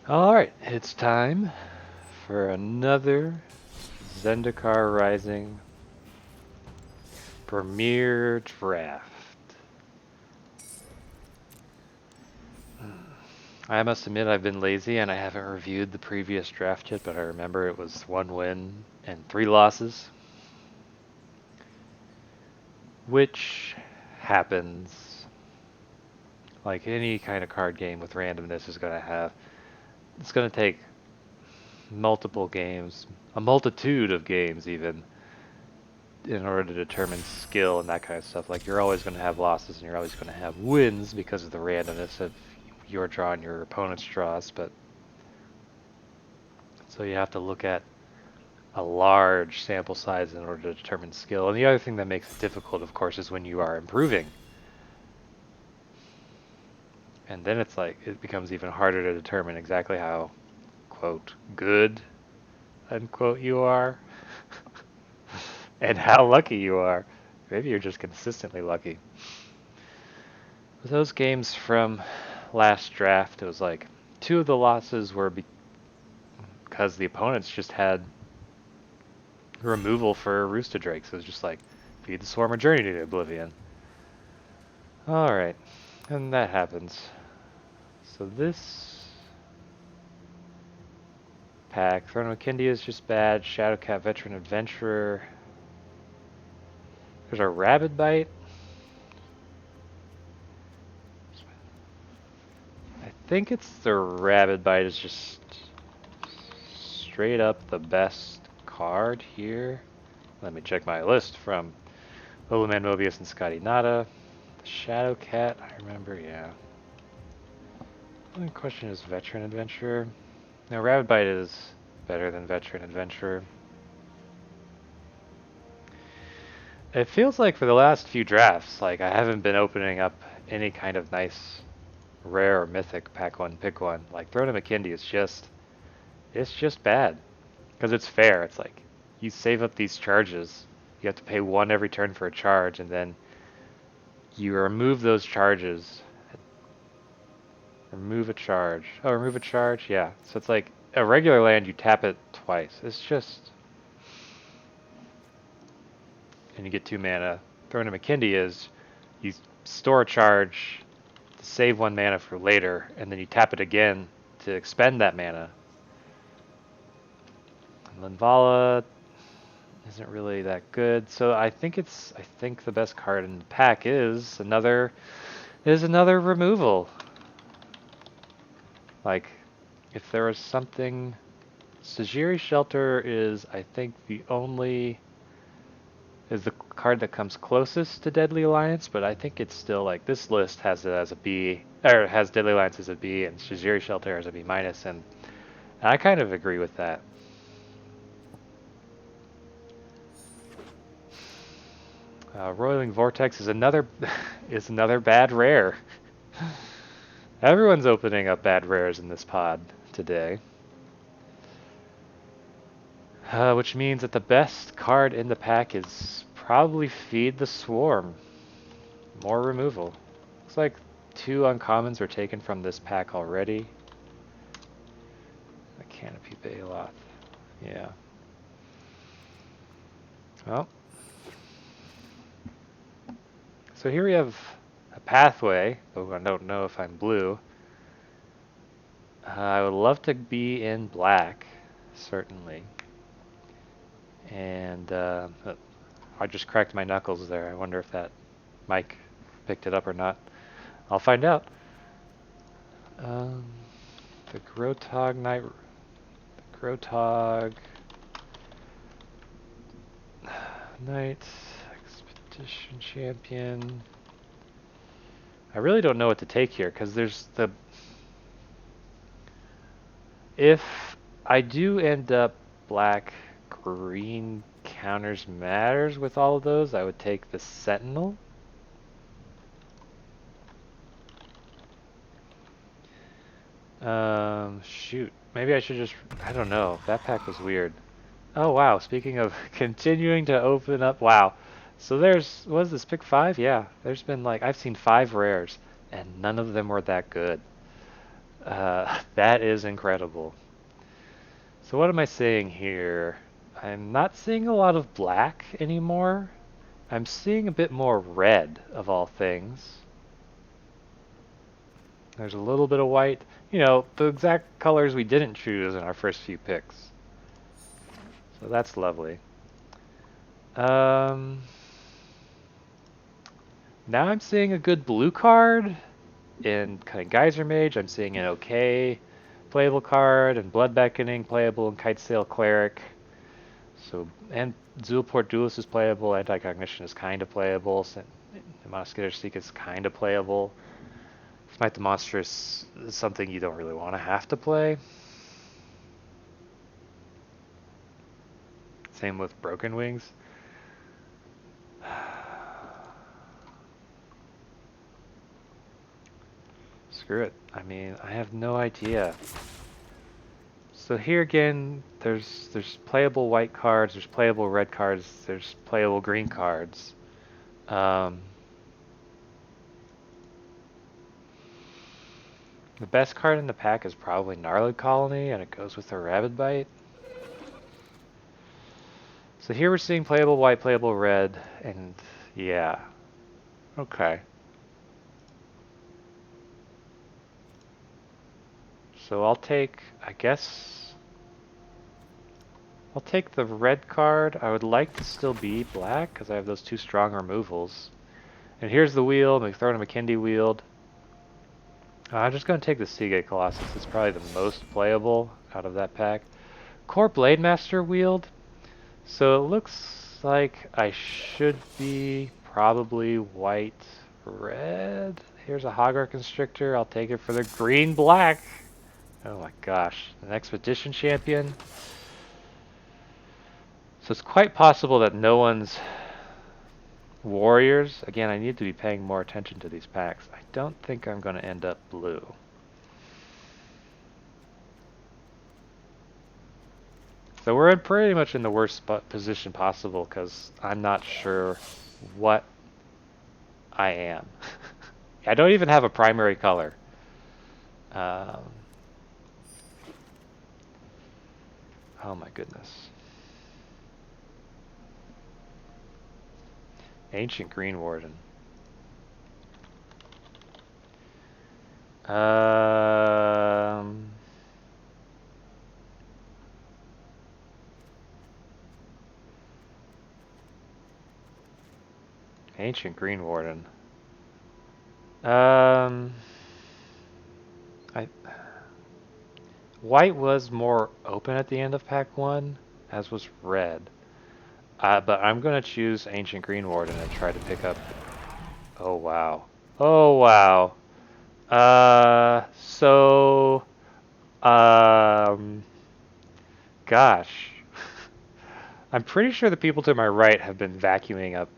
Alright, it's time for another Zendikar Rising Premier Draft. I must admit I've been lazy and I haven't reviewed the previous draft yet, but I remember it was 1 win and 3 losses. Which happens. Like any kind of card game with randomness is going to have. It's going to take multiple games, a multitude of games even, in order to determine skill and that kind of stuff. Like you're always going to have losses and you're always going to have wins because of the randomness of your draw and your opponent's draws. But so you have to look at a large sample size in order to determine skill. And the other thing that makes it difficult, of course, is when you are improving. And then it's like it becomes even harder to determine exactly how, quote, good, unquote, you are. And how lucky you are. Maybe you're just consistently lucky. With those games from last draft, it was like 2 of the losses were because the opponents just had removal for Rooster Drake. So it was just like, feed the Swarm or Journey to Oblivion. Alright, and that happens. So this pack, Throne of Kindia is just bad. Shadowcat Veteran Adventurer. There's a Rabid Bite. I think it's the Rabid Bite is just straight up the best card here. Let me check my list from Oluman Mobius and Scotty Nada. The Shadowcat, I remember, yeah. The only question is Veteran Adventurer. No, Rabid Bite is better than Veteran Adventurer. It feels like for the last few drafts, like I haven't been opening up any kind of nice rare or mythic pack one, pick one. Like Throne of McKindy is it's just bad. Because it's fair. It's like you save up these charges. You have to pay 1 every turn for a charge, and then you remove those charges. Remove a charge. Oh, remove a charge? Yeah. So it's like a regular land, you tap it twice. It's just... And you get 2 mana. Throne of McKindy is you store a charge to save 1 mana for later, and then you tap it again to expend that mana. And Linvala isn't really that good. So I think the best card in the pack is another removal. Like if there was something, Sajiri Shelter is I think is the card that comes closest to Deadly Alliance, but I think it's still like this list has it as a B, or has Deadly Alliance as a B and Sajiri Shelter as a B minus, and I kind of agree with that. Roiling Vortex is another bad rare. Everyone's opening up bad rares in this pod today. Which means that the best card in the pack is probably Feed the Swarm. More removal. Looks like 2 uncommons were taken from this pack already. The Canopy Baloth. Yeah. Well. So here we have a pathway, though I don't know if I'm blue. I would love to be in black, certainly. And I just cracked my knuckles there. I wonder if that mic picked it up or not. I'll find out. The Grotog Knight Expedition Champion. I really don't know what to take here because if I do end up black, green counters matters with all of those, I would take the Sentinel. Shoot. Maybe I should just... I don't know. That pack was weird. Oh, wow. Speaking of continuing to open up... Wow. So there's... What is this? Pick 5? Yeah. There's been like... I've seen 5 rares, and none of them were that good. That is incredible. So what am I seeing here? I'm not seeing a lot of black anymore. I'm seeing a bit more red, of all things. There's a little bit of white. You know, the exact colors we didn't choose in our first few picks. So that's lovely. Now I'm seeing a good blue card in kind of Geyser Mage. I'm seeing an okay playable card, and Blood Beckoning playable, and Kitesail Cleric. So, and Zulport Duelist is playable, Anticognition is kind of playable, Mosquito Seek is kind of playable. Smite the Monstrous is something you don't really want to have to play. Same with Broken Wings. Screw it. I mean, I have no idea. So here again, there's playable white cards, there's playable red cards, there's playable green cards. The best card in the pack is probably Gnarlid Colony, and it goes with a Rabid Bite. So here we're seeing playable white, playable red, and yeah. Okay. So I'll take, I guess, I'll take the red card. I would like to still be black, because I have those two strong removals. And here's the wheel, I'm throwing a McKindy Wield. I'm just going to take the Seagate Colossus. It's probably the most playable out of that pack. Core Blade Master Wield. So it looks like I should be probably white, red. Here's a Hagar Constrictor. I'll take it for the green black. Oh my gosh. An Expedition Champion. So it's quite possible that no one's Warriors. Again, I need to be paying more attention to these packs. I don't think I'm going to end up blue. So we're pretty much in the worst position possible because I'm not sure what I am. I don't even have a primary color. Oh my goodness. Ancient Green Warden. Ancient Green Warden. White was more open at the end of pack 1, as was red. But I'm going to choose Ancient Green Warden and try to pick up... Oh, wow. Oh, wow. Gosh. I'm pretty sure the people to my right have been vacuuming up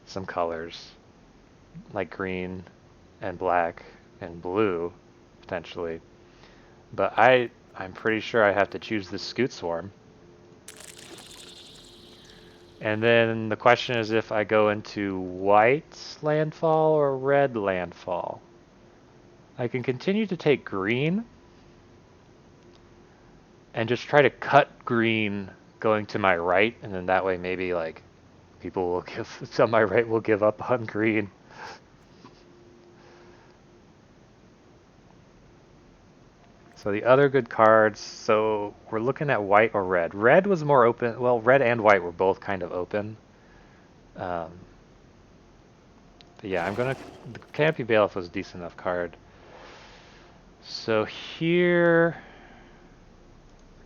some colors, like green and black and blue, potentially. But I'm pretty sure I have to choose the Scoot Swarm. And then the question is if I go into white landfall or red landfall. I can continue to take green and just try to cut green going to my right, and then that way maybe like people will give, on my right will give up on green. So the other good cards, so we're looking at white or red. Red was more open, well, red and white were both kind of open. But yeah, the Canopy Baloth was a decent enough card. So here,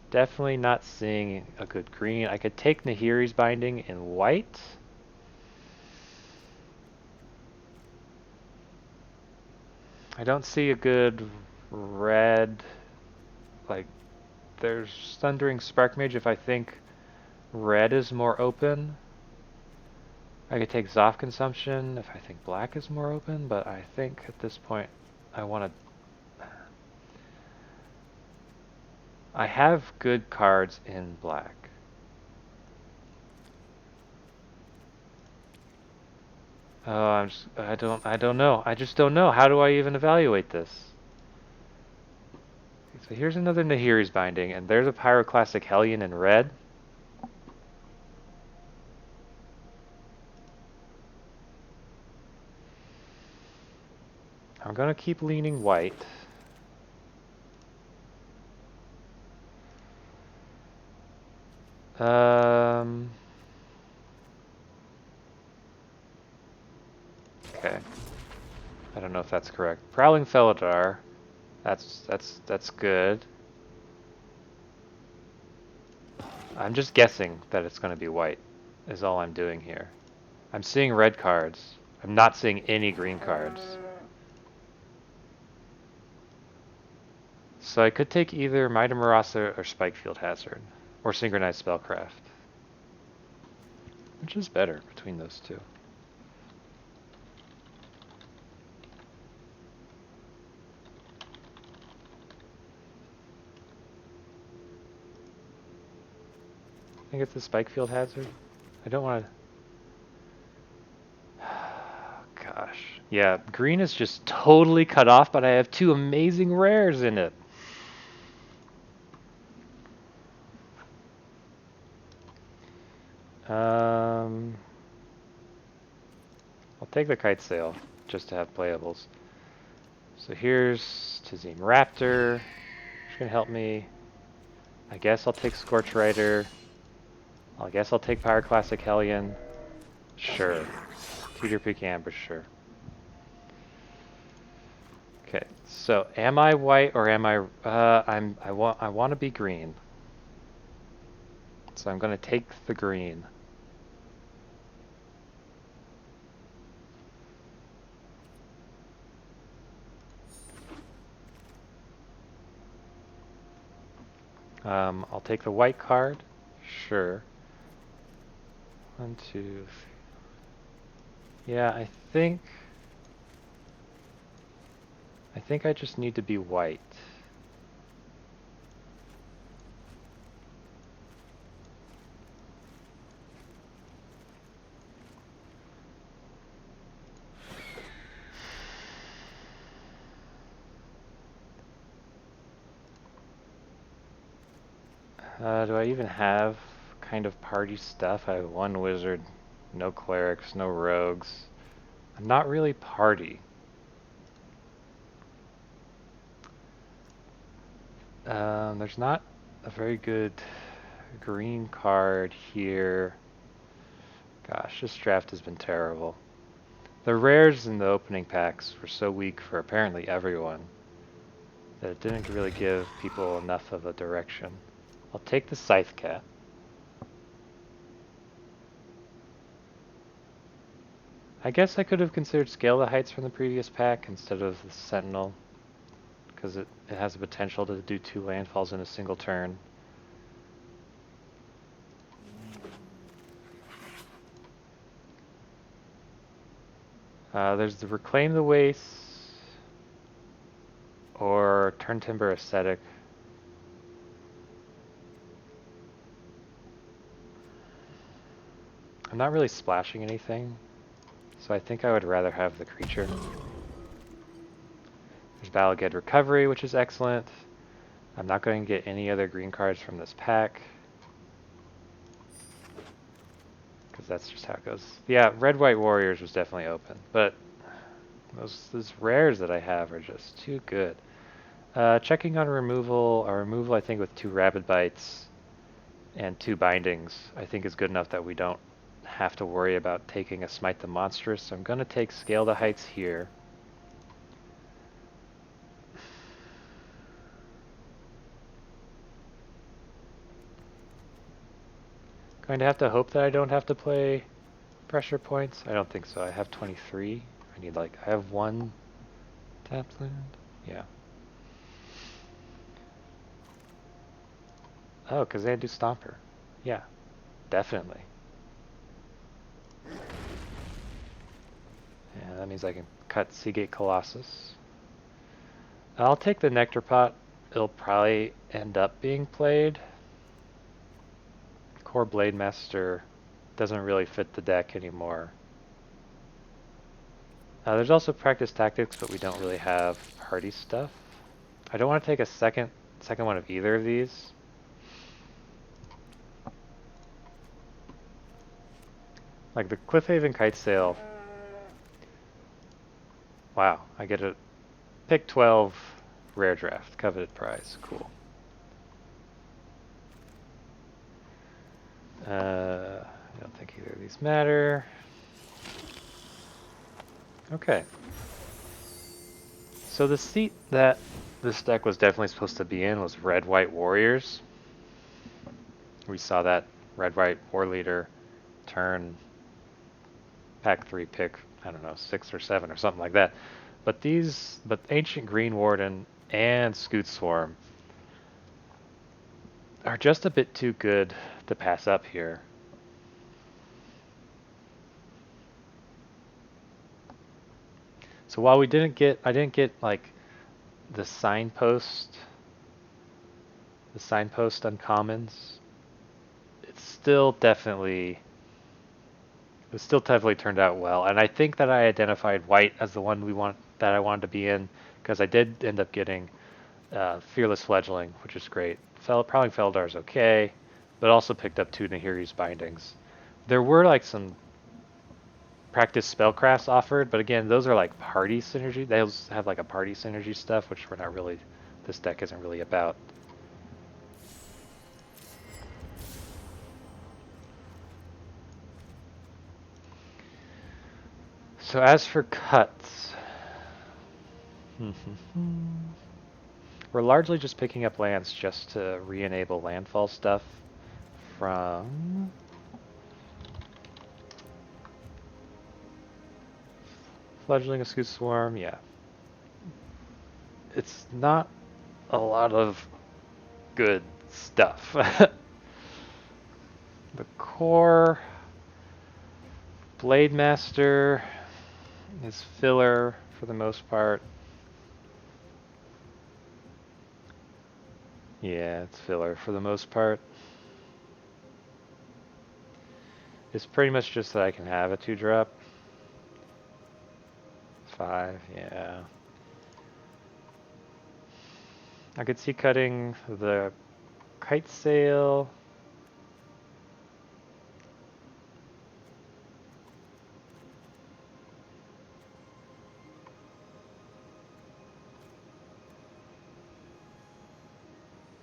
definitely not seeing a good green. I could take Nahiri's Binding in white. I don't see a good red. Like, there's Thundering Spark Mage if I think red is more open. I could take Zoff Consumption if I think black is more open, but I think at this point I want to... I have good cards in black. Oh, I don't know. I just don't know. How do I even evaluate this? So here's another Nahiri's Binding, and there's a Pyroclastic Hellion in red. I'm going to keep leaning white. Okay. I don't know if that's correct. Prowling Felidar. That's good. I'm just guessing that it's going to be white, is all I'm doing here. I'm seeing red cards. I'm not seeing any green cards. So I could take either Might of Marasa or Spikefield Hazard, or Synchronized Spellcraft. Which is better between those two? I think it's the Spikefield Hazard. I don't want to... Gosh. Yeah, green is just totally cut off, but I have two amazing rares in it. I'll take the Kite Sail, just to have playables. So here's Tazeem Raptor. Which can help me. I guess I'll take Scorch Rider. I guess I'll take Pyroclastic Hellion. Sure. Teeter Peak Amber, sure. Okay, so am I white or am I? I want to be green. So I'm going to take the green. I'll take the white card. Sure. 1, 2, 3. Yeah, I think I just need to be white. Do I even have kind of party stuff? I have one wizard, no clerics, no rogues. I'm not really party. There's not a very good green card here. Gosh, this draft has been terrible. The rares in the opening packs were so weak for apparently everyone that it didn't really give people enough of a direction. I'll take the Scythe Cat. I guess I could have considered Scale the Heights from the previous pack instead of the Sentinel, because it has the potential to do 2 landfalls in a single turn. There's the Reclaim the Wastes, or Turn Timber Aesthetic. I'm not really splashing anything, so I think I would rather have the creature. There's Balaged Recovery, which is excellent. I'm not going to get any other green cards from this pack, because that's just how it goes. Yeah, Red-White Warriors was definitely open, but those rares that I have are just too good. Checking on a removal I think with 2 Rabid Bites and 2 Bindings, I think is good enough that we don't have to worry about taking a Smite the Monstrous, so I'm going to take Scale the Heights here. Going to have to hope that I don't have to play pressure points. I don't think so. I have 23. I have 1 tapped land. Yeah. Oh, because they do Stomper. Yeah, definitely. Yeah, that means I can cut Seagate Colossus. I'll take the Nectar Pot. It'll probably end up being played. Core Blade Master doesn't really fit the deck anymore. There's also Practice Tactics, but we don't really have party stuff. I don't want to take a second second one of either of these. Like the Cliffhaven Kite Sail. Wow, I get a pick 12 rare draft, coveted prize. Cool. I don't think either of these matter. Okay. So the seat that this deck was definitely supposed to be in was Red-White Warriors. We saw that Red-White War Leader turn pack 3 pick, I don't know, 6 or 7 or something like that. But Ancient Green Warden and Scoot Swarm are just a bit too good to pass up here. So while I didn't get like the signpost uncommons, it still definitely turned out well. And I think that I identified white as the one I wanted to be in, because I did end up getting Fearless Fledgling, which is great. Prowling Feldar's okay, but also picked up 2 Nahiri's Bindings. There were like some practice spellcrafts offered, but again, those are like party synergy. They have like a party synergy stuff, which we're not really, this deck isn't really about. So as for cuts, we're largely just picking up lands just to re-enable landfall stuff from Fledgling, a Scoot Swarm, yeah. It's not a lot of good stuff. The core Blade Master is filler for the most part. Yeah, it's filler for the most part. It's pretty much just that I can have a 2-drop. 5, yeah. I could see cutting the Kite Sail.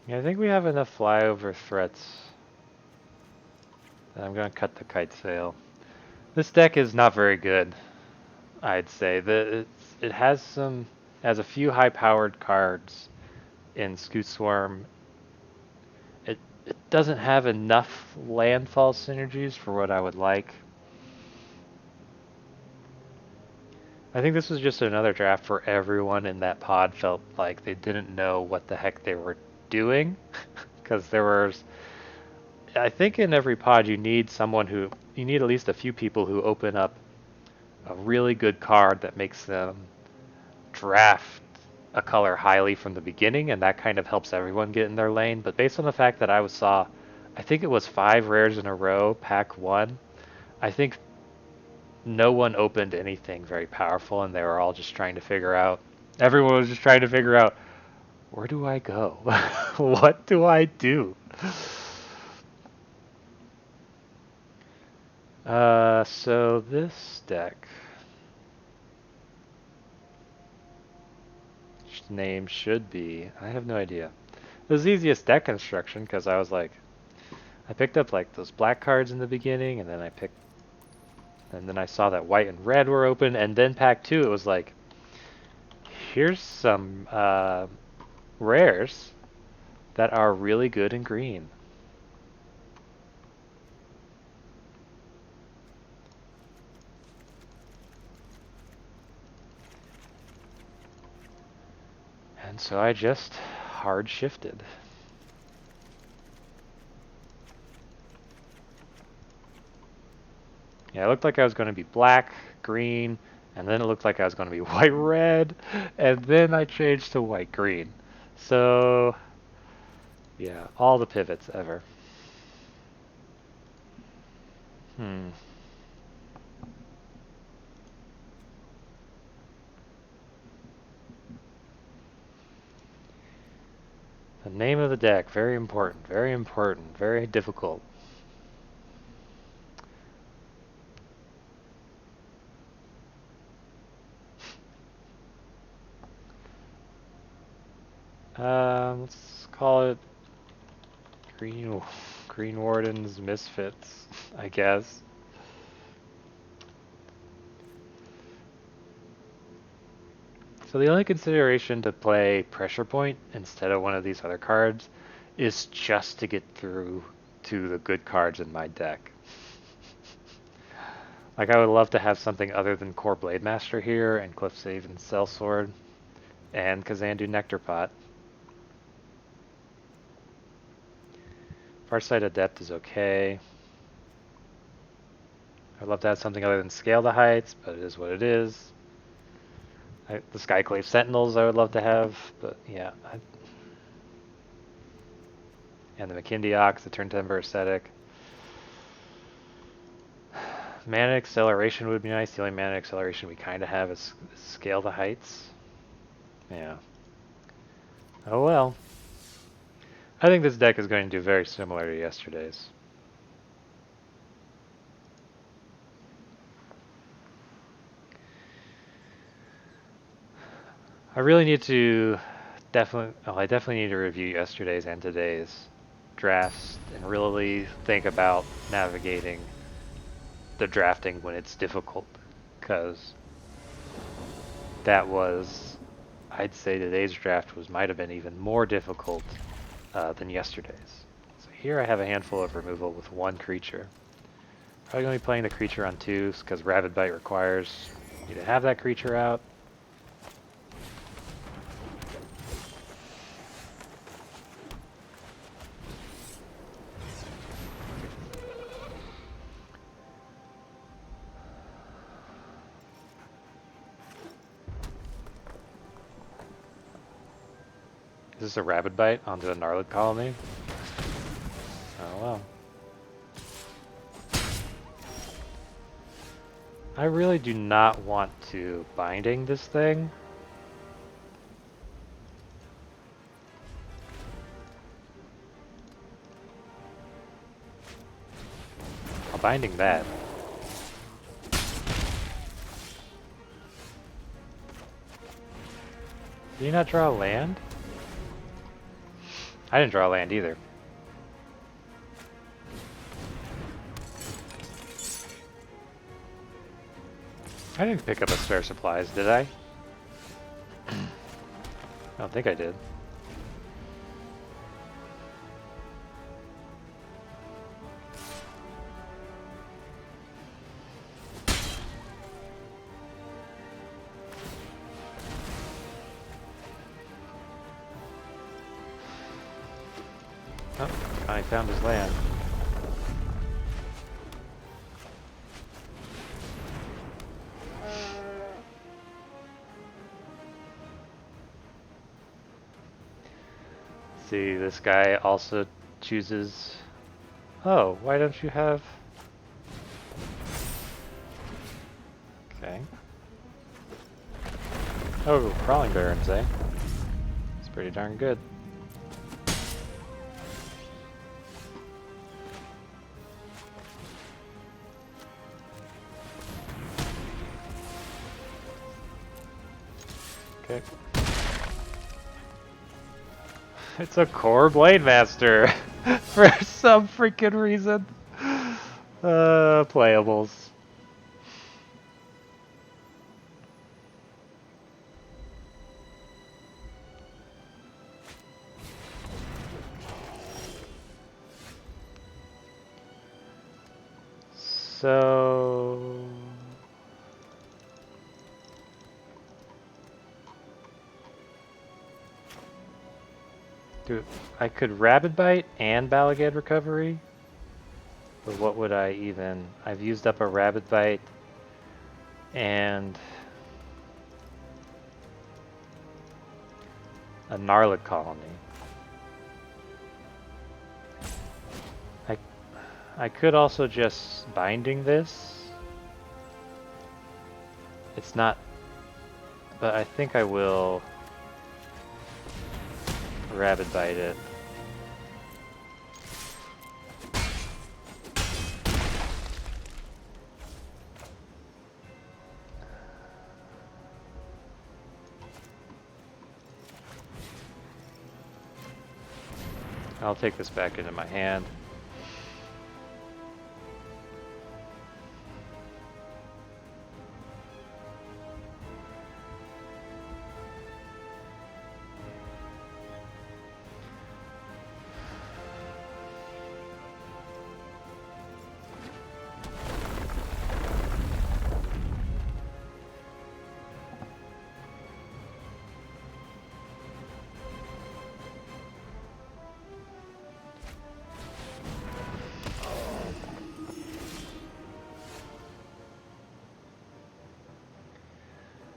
Yeah, I think we have enough flyover threats. I'm gonna cut the Kite Sail. This deck is not very good, I'd say. It has a few high-powered cards in Scoot Swarm. It doesn't have enough landfall synergies for what I would like. I think this was just another draft where everyone in that pod felt like they didn't know what the heck they were doing. Because I think in every pod you need at least a few people who open up a really good card that makes them draft a color highly from the beginning, and that kind of helps everyone get in their lane. But based on the fact that I think it was 5 rares in a row, pack 1, I think no one opened anything very powerful, and they were all just trying to figure out, everyone was just trying to figure out, where do I go? What do I do? So this deck name should be, I have no idea. It was the easiest deck construction because I picked up like those black cards in the beginning, and then I saw that white and red were open, and then pack 2 it was like, here's some rares that are really good in green. And so I just hard shifted. Yeah, it looked like I was going to be black, green, and then it looked like I was going to be white-red, and then I changed to white-green. So, yeah, all the pivots ever. The name of the deck, very important, very difficult. Let's call it Green Warden's Misfits, I guess. So the only consideration to play Pressure Point instead of one of these other cards is just to get through to the good cards in my deck. Like, I would love to have something other than Core Blade Master here, and Cliffsave and Sellsword, and Kazandu Nectarpot. Farsight Adept is okay. I'd love to have something other than Scale the Heights, but it is what it is. The Skyclave Sentinels I would love to have, but yeah. And the McKindy Ox, the turn 10 Aesthetic. Mana Acceleration would be nice. The only Mana Acceleration we kind of have is Scale the Heights. Yeah. Oh well. I think this deck is going to do very similar to yesterday's. I really need to I definitely need to review yesterday's and today's drafts and really think about navigating the drafting when it's difficult, because that was, I'd say today's draft might have been even more difficult than yesterday's. So here I have a handful of removal with one creature. Probably going to be playing the creature on 2s because Rabid Bite requires you to have that creature out. Is this a Rabid Bite onto a Gnarlid Colony? Oh well. I really do not want to binding this thing. I'm binding that. Did you not draw a land? I didn't draw a land either. I didn't pick up a spare supplies, did I? I don't think I did. Oh, I found his land. See, this guy also chooses... Oh, why don't you have... Okay. Oh, Crawling Barrens, eh? It's pretty darn good. Okay. It's a Core Blade Master for some freaking reason. Playables. So... Dude, I could Rabid Bite and Balagad Recovery, but what would I even... I've used up a Rabid Bite and a Gnarlid Colony. I could also just binding this. It's not... But I think I will... Rabid Bite it. I'll take this back into my hand.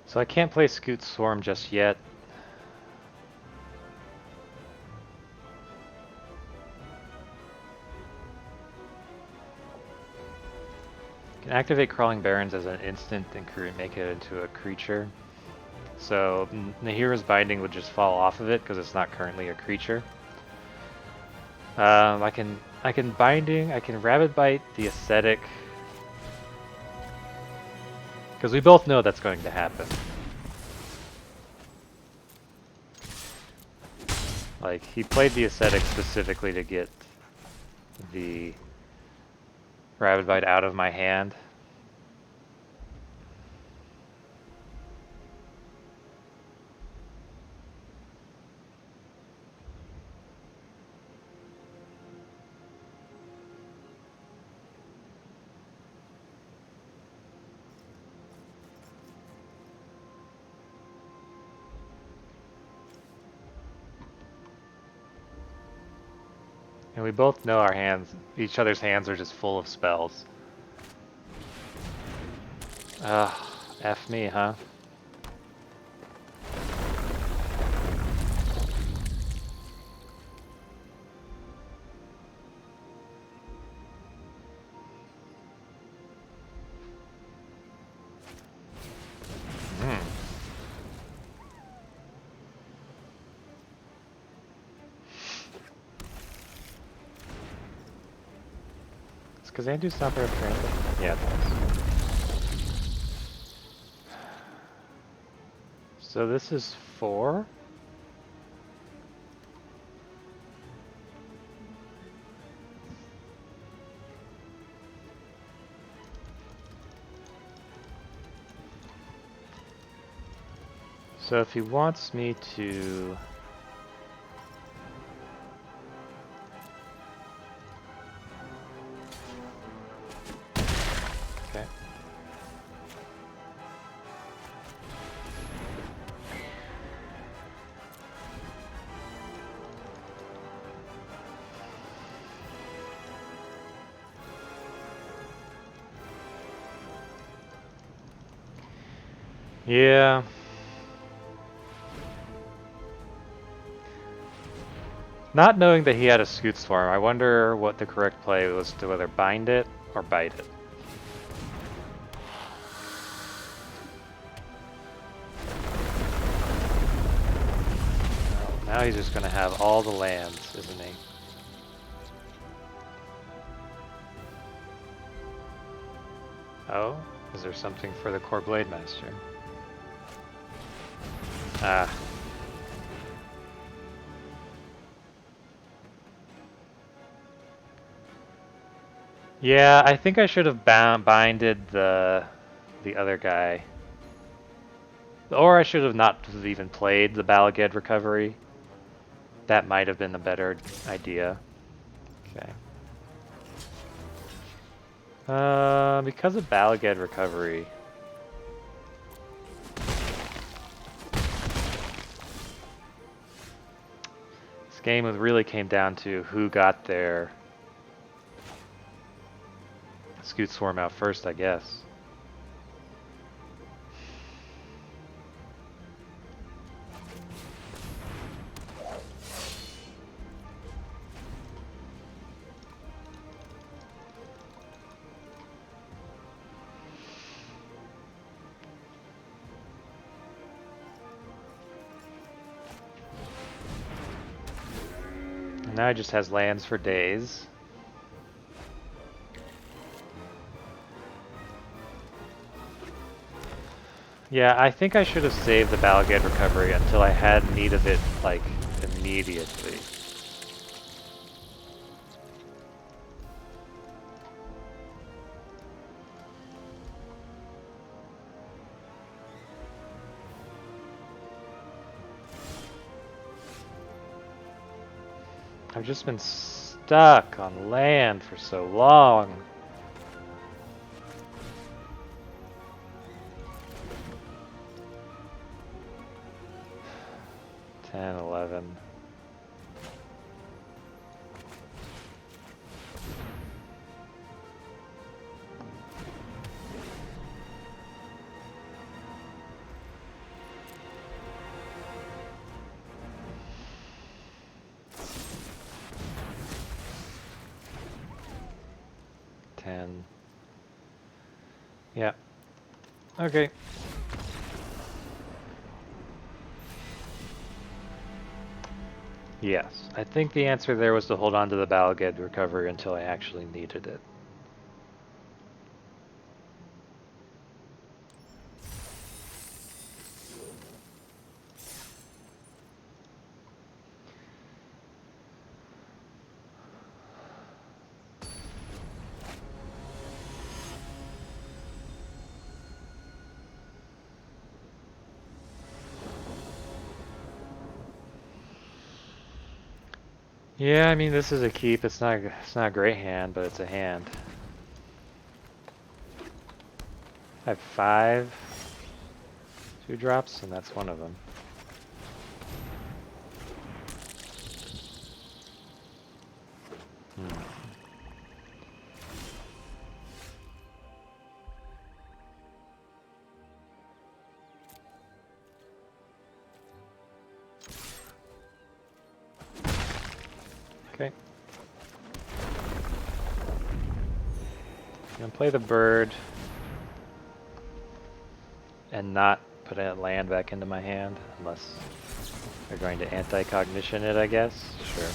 So I can't play Scoot Swarm just yet. Can activate Crawling Barrens as an instant and make it into a creature. So Nahira's Binding would just fall off of it because it's not currently a creature. I can Rabid Bite the Ascetic. Because we both know that's going to happen. Like, he played the Ascetic specifically to get the Rabid Bite out of my hand. And we both know our hands, each other's hands are just full of spells. F me, huh? Because they do Stomper of Transit? Yeah, it does. So this is 4? So if he wants me to... Okay. Yeah. Not knowing that he had a Scoot Swarm, I wonder what the correct play was to whether bind it or bite it. Now he's just gonna have all the lands, isn't he? Oh, is there something for the Core Blade Master? Ah. Yeah, I think I should have binded the other guy. Or I should have not have even played the Balaged Recovery. That might have been the better idea. Okay. Because of Balaged Recovery. This game really came down to who got their Scoot Swarm out first, I guess. Now he just has lands for days. Yeah, I think I should have saved the Balagad recovery until I had need of it, like, immediately. I've just been stuck on land for so long. Ten, 11. Yeah. Okay. Yes. I think the answer there was to hold on to the Balagad recovery until I actually needed it. Yeah, I mean this is a keep. It's not a great hand, but it's a hand. I have 5 2-drops, and that's one of them. Okay. I'm gonna play the bird and not put a land back into my hand unless they're going to Anticognition it, I guess. Sure.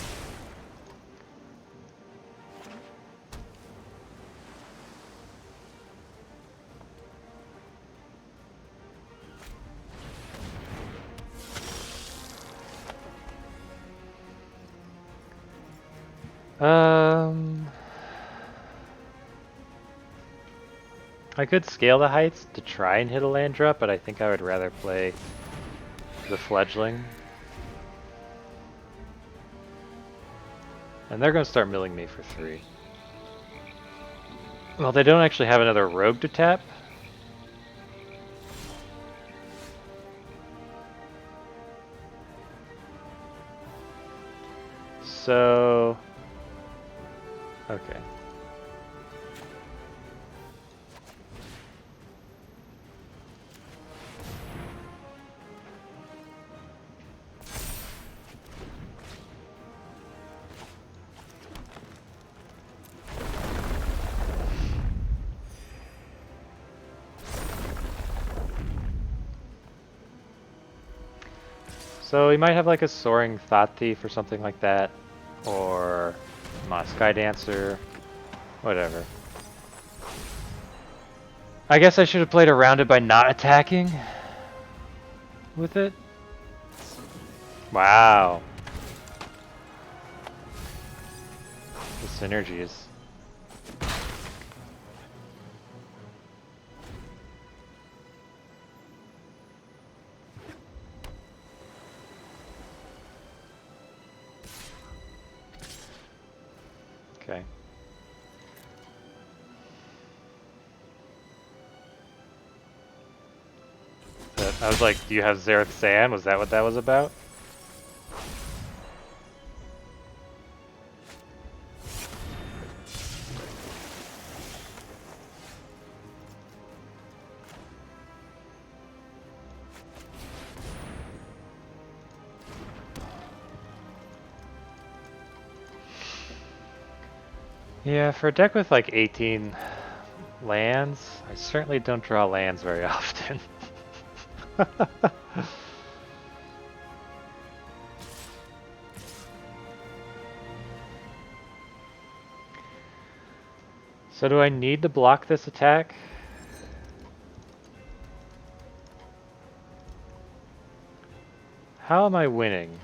I could scale the heights to try and hit a land drop, but I think I would rather play the Fledgling. And they're going to start milling me for 3. Well, they don't actually have another rogue to tap. So... okay. So he might have like a Soaring Thought Thief or something like that, or Sky Dancer, whatever. I guess I should have played around it by not attacking with it. Wow. The synergies. Okay. I was like, do you have Xerath Sand? Was that what that was about? Yeah, for a deck with like 18 lands, I certainly don't draw lands very often. So do I need to block this attack? How am I winning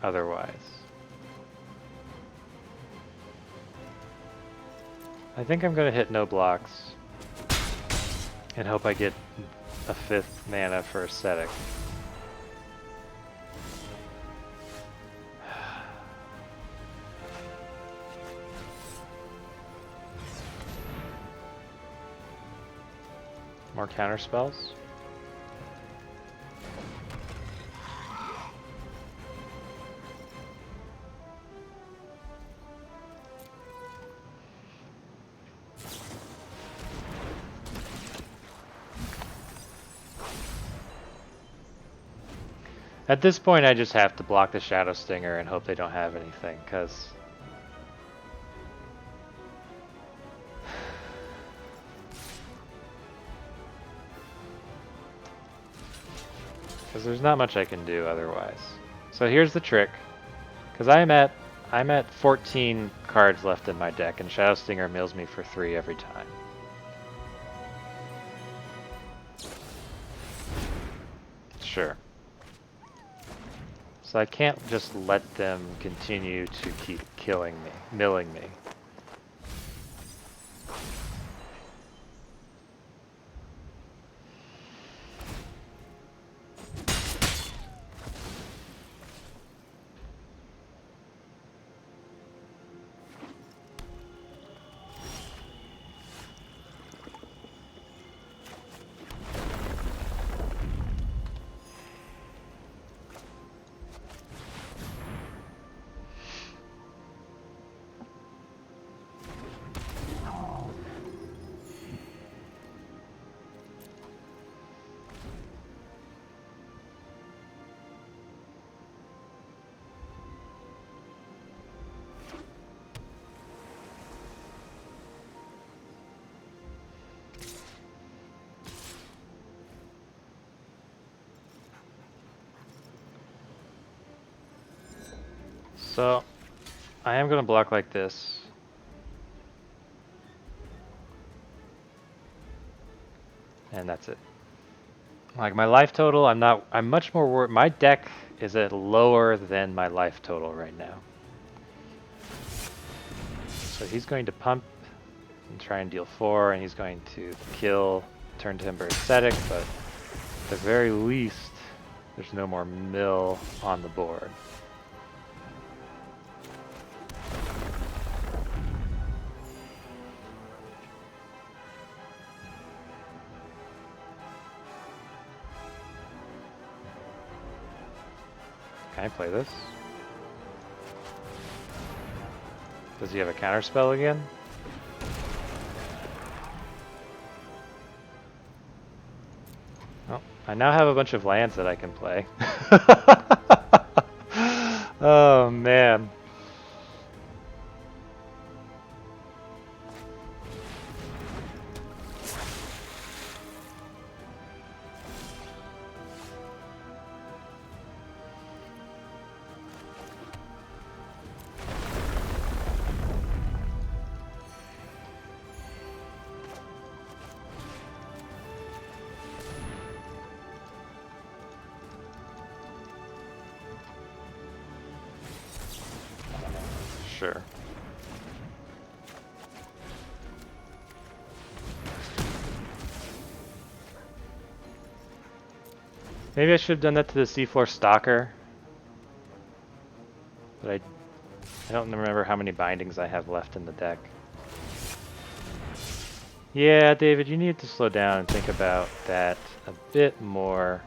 otherwise? I think I'm going to hit no blocks and hope I get a 5th mana for Ascetic. More counter spells. At this point, I just have to block the Shadow Stinger and hope they don't have anything, because there's not much I can do otherwise. So here's the trick, because I'm at 14 cards left in my deck, and Shadow Stinger mills me for 3 every time. Sure. So I can't just let them continue to keep killing me, milling me. So, I am going to block like this. And that's it. Like my life total, I'm much more worried. My deck is at lower than my life total right now. So he's going to pump and try and deal 4, and he's going to kill Turn Timber Ascetic, but at the very least, there's no more mill on the board. Can I play this? Does he have a counter spell again? Oh, I now have a bunch of lands that I can play. Oh man. Sure. Maybe I should have done that to the Seafloor Stalker. But I don't remember how many bindings I have left in the deck. Yeah, David, you need to slow down and think about that a bit more.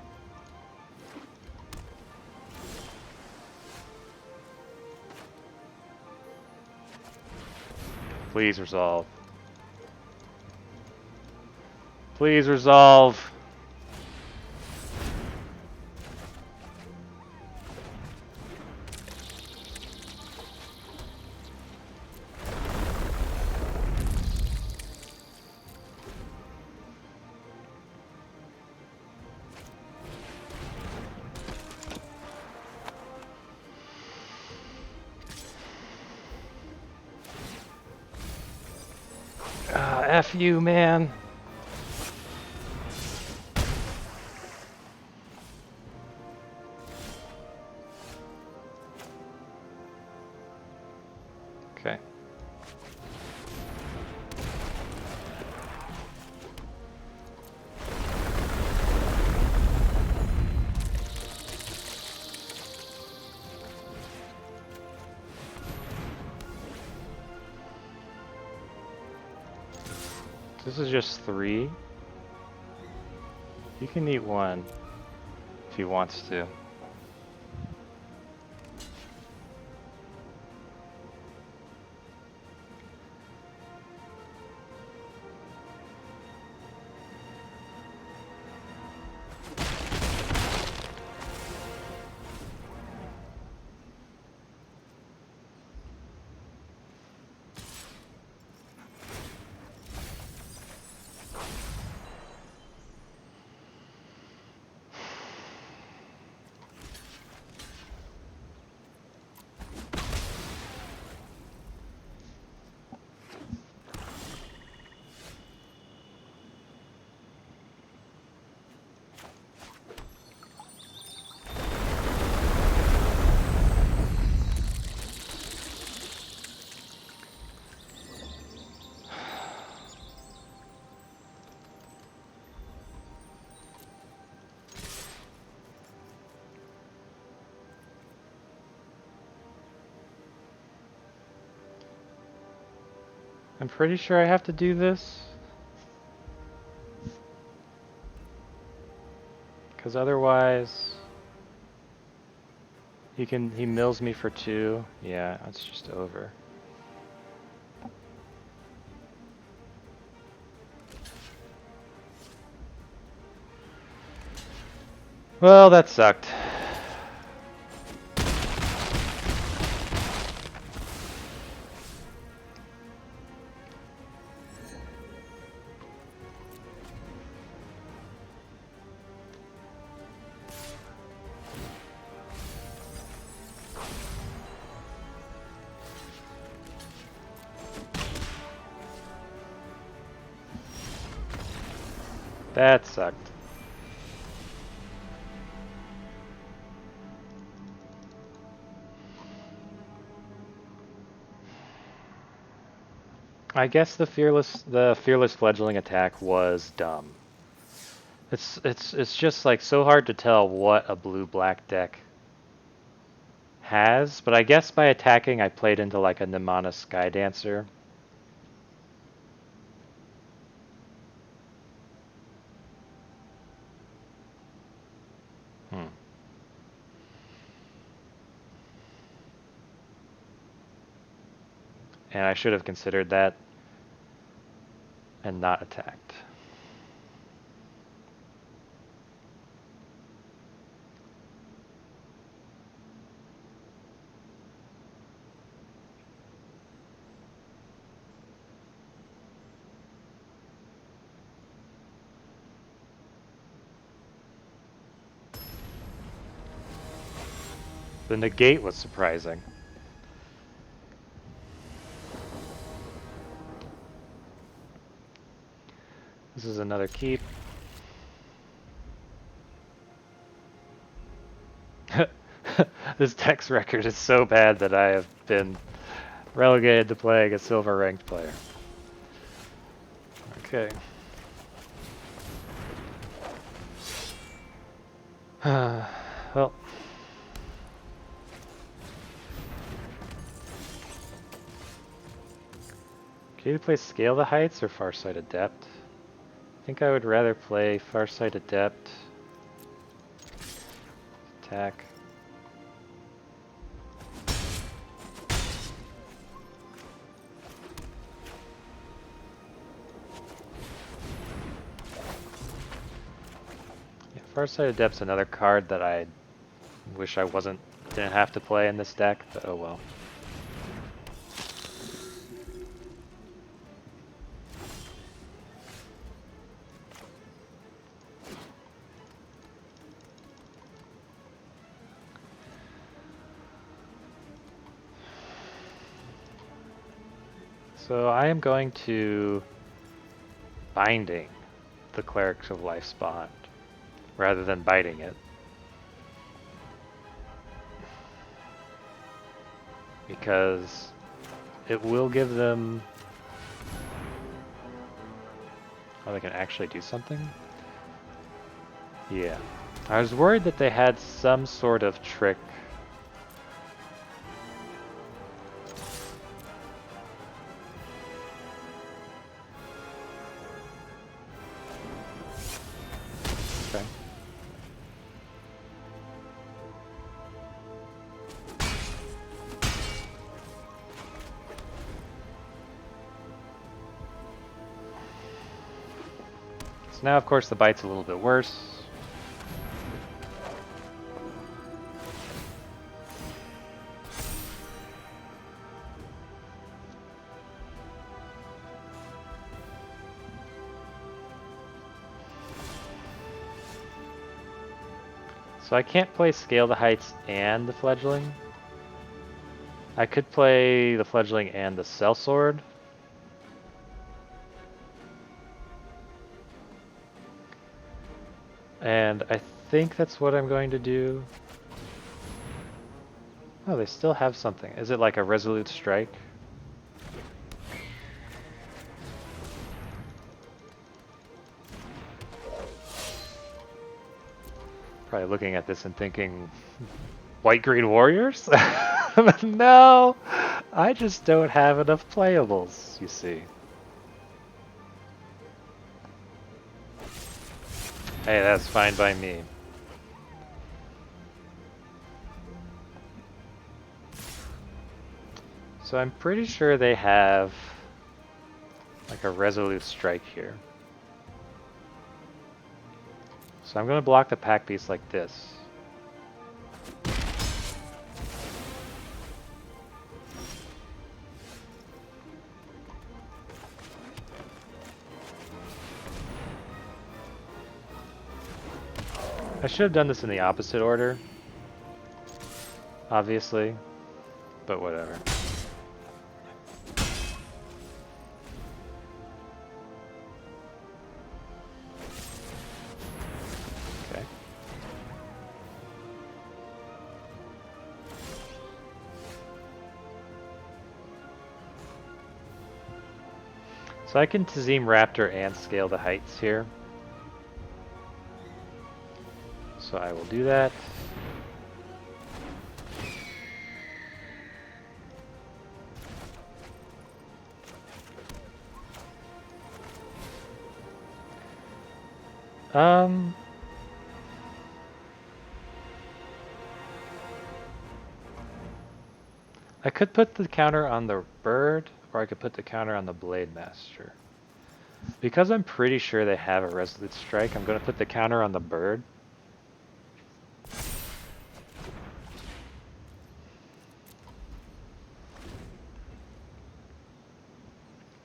Please resolve. Please resolve. F you, man. Okay. This is just 3. You can eat 1 if he wants to. I'm pretty sure I have to do this. Because otherwise... he mills me for 2. Yeah, it's just over. Well, that sucked. That sucked. I guess the fearless fledgling attack was dumb. It's just like so hard to tell what a blue-black deck has, but I guess by attacking I played into like a Nimana Skydancer. And I should have considered that and not attacked. The negate was surprising. This is another keep. This deck's record is so bad that I have been relegated to playing a silver ranked player. Okay. Well. Can you play Scale the Heights or Farsight Adept? I think I would rather play Farsight Adept. Attack. Yeah, Farsight Adept's another card that I wish I didn't have to play in this deck, but oh well. So I am going to binding the Clerics of Life's Bond rather than biting it. Because it will give them... Oh, they can actually do something? Yeah. I was worried that they had some sort of trick. Okay. So now, of course, the bite's a little bit worse. So I can't play Scale the Heights and the Fledgling. I could play the Fledgling and the Sellsword. And I think that's what I'm going to do. Oh, they still have something. Is it like a Resolute Strike? Probably looking at this and thinking, White-Green Warriors? No! I just don't have enough playables, you see. Hey, that's fine by me. So I'm pretty sure they have like a Resolute Strike here. So I'm going to block the pack beast like this. I should have done this in the opposite order, obviously, but whatever. Okay. So I can Tazeem Raptor and Scale the Heights here. So I will do that. I could put the counter on the bird, or I could put the counter on the Blade Master. Because I'm pretty sure they have a Resolute Strike, I'm going to put the counter on the bird.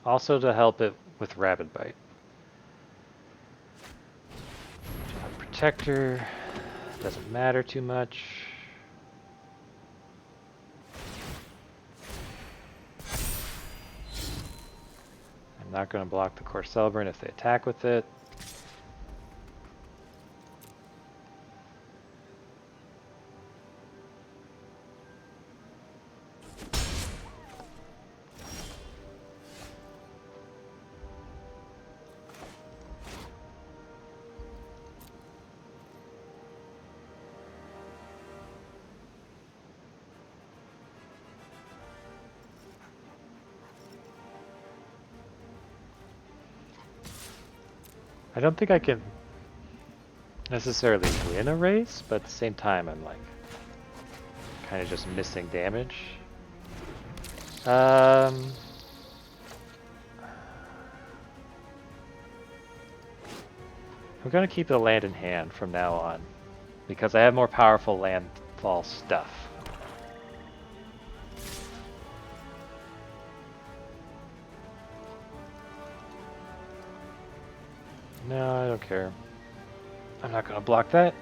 Also to help it with Rapid Bite. Protector doesn't matter too much. I'm not going to block the Core Celebrant if they attack with it. I don't think I can necessarily win a race, but at the same time I'm like kind of just missing damage. I'm gonna keep the land in hand from now on because I have more powerful landfall stuff. No, I don't care. I'm not going to block that.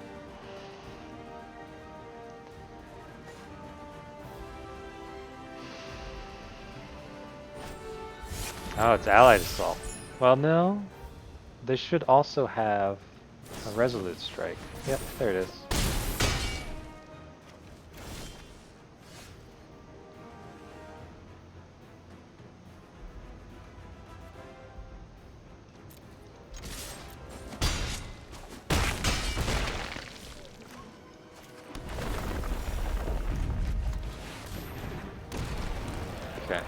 Oh, it's Allied Assault. Well, no. They should also have a Resolute Strike. Yep, there it is. Okay.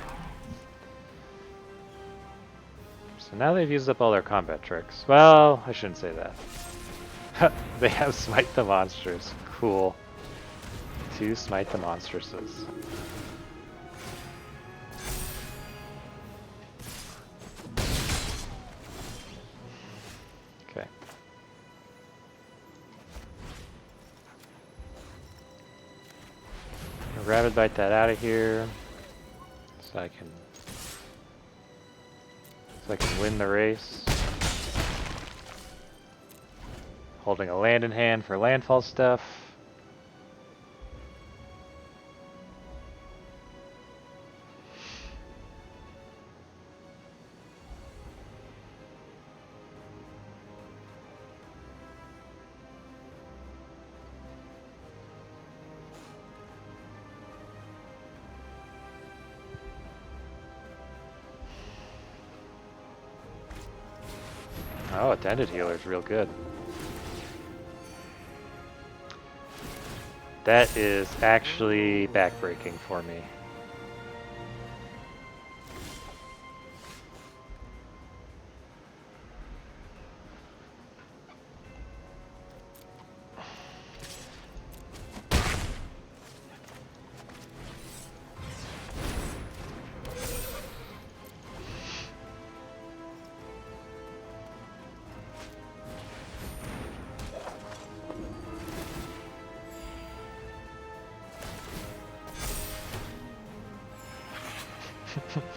So now they've used up all their combat tricks. Well, I shouldn't say that. They have Smite the Monsters. Cool. 2 Smite the Monstresses. Okay. Rabbit Bite that out of here. So I can win the race. Holding a land in hand for landfall stuff. Oh, Attended Healer is real good. That is actually backbreaking for me.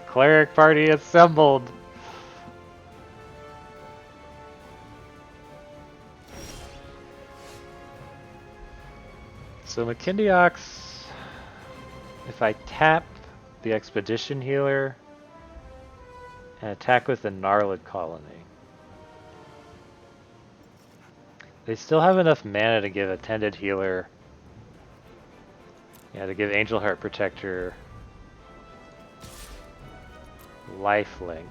Cleric party assembled! So Makindiox, if I tap the Expedition Healer and attack with the Gnarlid Colony, they still have enough mana to give Attended Healer, to give Angel Heart Protector lifelink.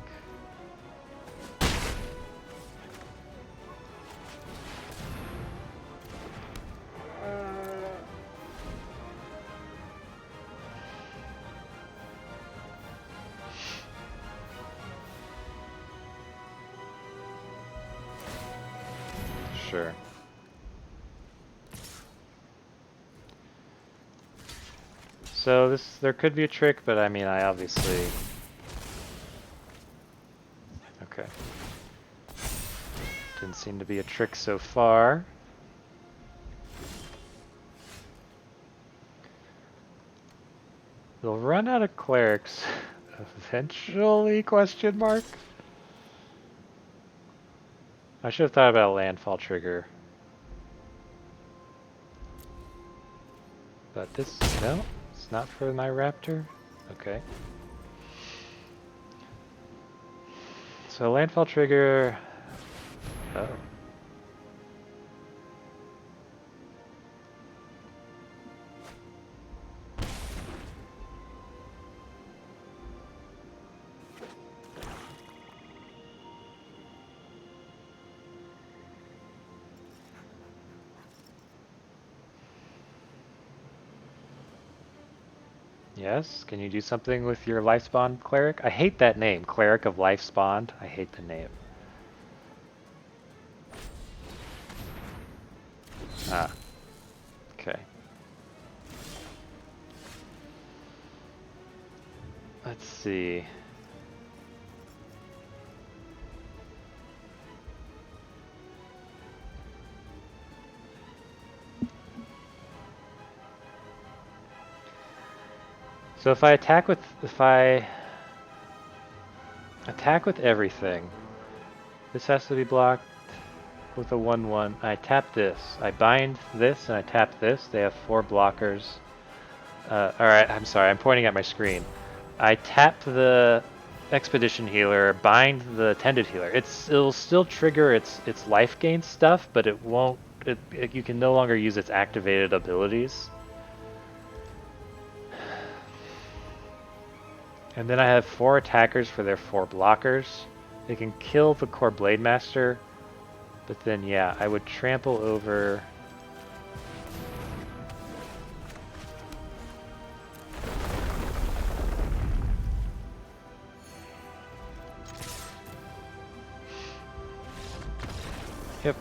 Sure. So there could be a trick, but I mean, I obviously... Okay. Didn't seem to be a trick so far. They'll run out of clerics eventually, question mark? I should have thought about a landfall trigger. But this, no, it's not for my raptor. Okay. So landfall trigger, oh. Yes, can you do something with your Lifespawn Cleric? I hate that name, Cleric of Lifespawn. I hate the name. Ah, okay. Let's see. So if I attack with everything, this has to be blocked with a 1/1. I tap this. I bind this and I tap this. They have 4 blockers. Alright, I'm sorry, I'm pointing at my screen. I tap the Expedition Healer, bind the Tended Healer. It'll still trigger its life gain stuff, but it won't. You can no longer use its activated abilities. And then I have 4 attackers for their 4 blockers. They can kill the core Blade Master, but then yeah, I would trample over. Yep.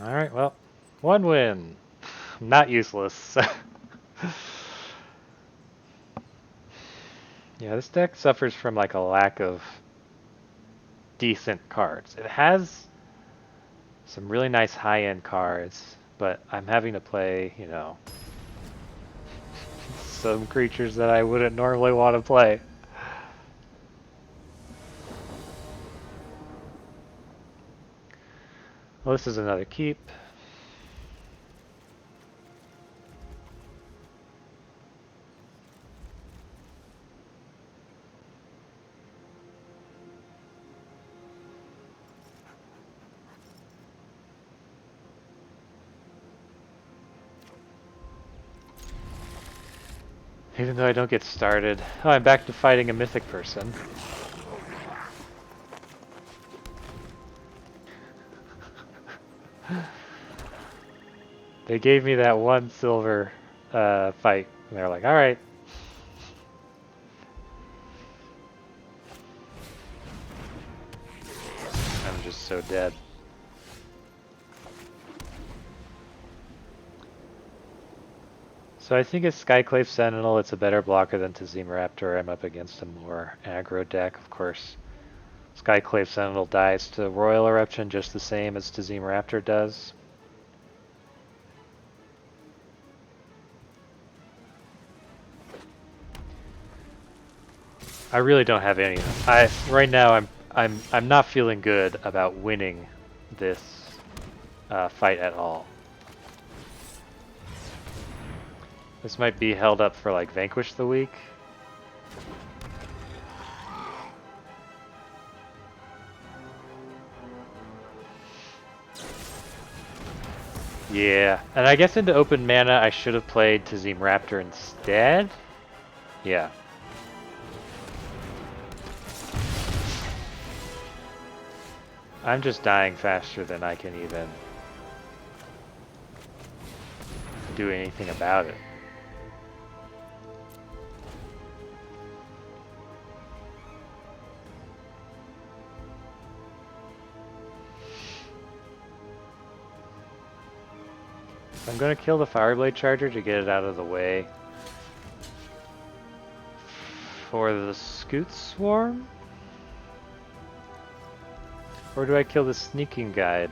Alright, well, 1 win. Not useless. Yeah, this deck suffers from like a lack of decent cards. It has some really nice high-end cards, but I'm having to play, you know, some creatures that I wouldn't normally want to play. Well, this is another keep. Even though I don't get started. Oh, I'm back to fighting a mythic person. They gave me that 1 silver fight, and they're like, alright. I'm just so dead. So I think it's Skyclave Sentinel, it's a better blocker than Tazeem Raptor. I'm up against a more aggro deck, of course. Skyclave Sentinel dies to Royal Eruption just the same as Tazeem Raptor does. I really don't have any. Right now I'm not feeling good about winning this fight at all. This might be held up for like Vanquish the Week. Yeah, and I guess into open mana I should have played Tazeem Raptor instead. Yeah. I'm just dying faster than I can even do anything about it. I'm gonna kill the Fireblade Charger to get it out of the way for the Scoot Swarm? Or do I kill the Sneaking Guide?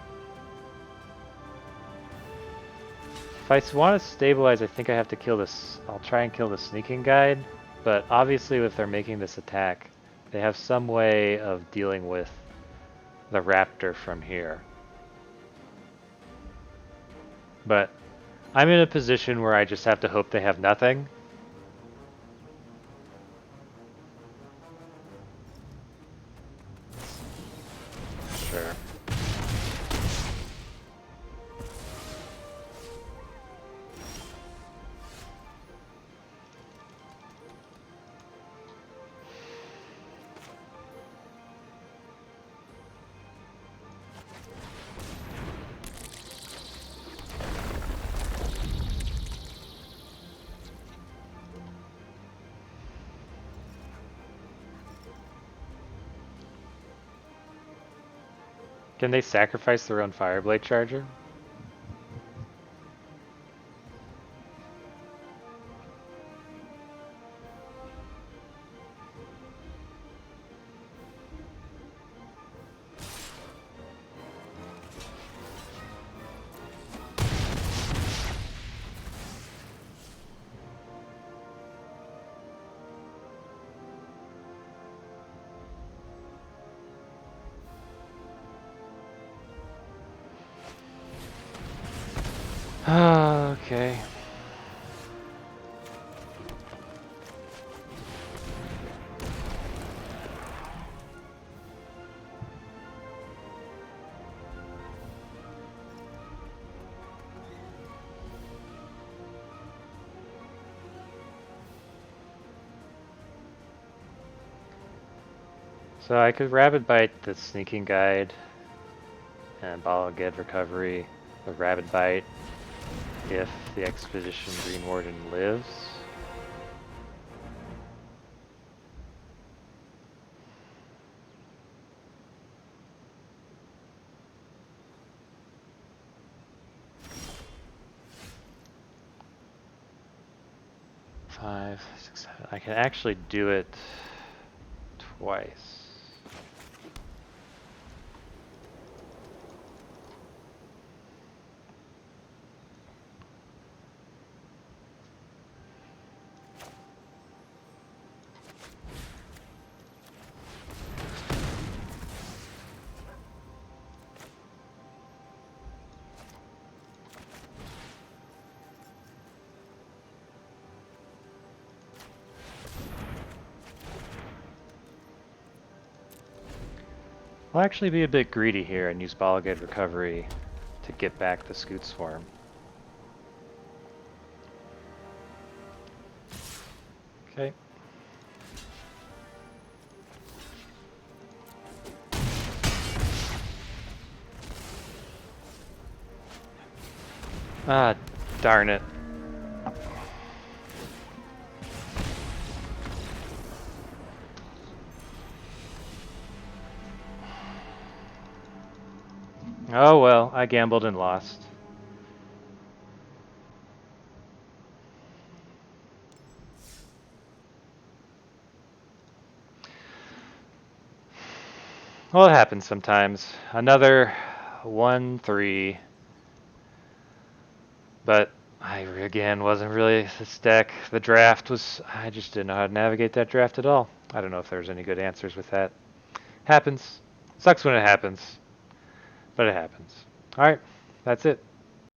If I want to stabilize, I think I have to kill this. I'll try and kill the Sneaking Guide, but obviously if they're making this attack, they have some way of dealing with the Raptor from here. But I'm in a position where I just have to hope they have nothing. Sure. Can they sacrifice their own Fireblade Charger? Okay. So I could Rapid Bite the Sneaking Guide and Ball of Ged Recovery, the Rapid Bite if the Expedition Green Warden lives. Five, six, seven. I can actually do it twice. I'll actually be a bit greedy here and use Ball of Ged Recovery to get back the Scoot Swarm. Okay. Ah, darn it. Oh well, I gambled and lost. Well, it happens sometimes. Another 1-3. But I, again, wasn't really this deck. The draft was, I just didn't know how to navigate that draft at all. I don't know if there's any good answers with that. Happens. Sucks when it happens. But it happens. Alright, that's it.